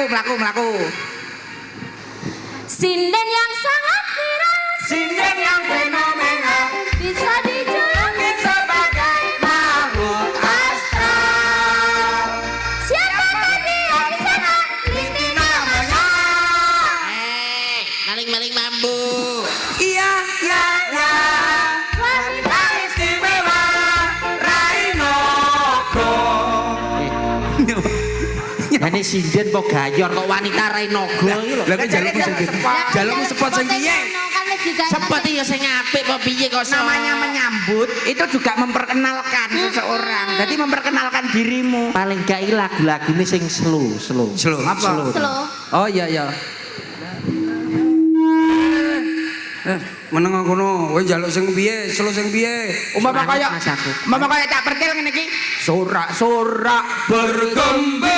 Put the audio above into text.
melaku. Sinden yang sangat viral, Sinden yang fenomenal, bisa dijuluki sebagai makhluk astral. siapakah dia di sana? Ini namanya. Maling mambu. Iya. Wanita istimewa Rainogo. Ini sinden kok gayor kok wanita Rainogo iki lho. Lah jalukmu sepot sing piye? Seperti ya sing apik apa piye kok Namanya menyambut itu juga memperkenalkan seseorang. Jadi memperkenalkan dirimu. paling gak iki lagu-lagune sing slow. Apa? Slow. Oh iya. Meneng kono, kowe njaluk sing piye? Slow sing piye? Umpama kaya cak pertil ngene iki. Sorak-sorak bergembira.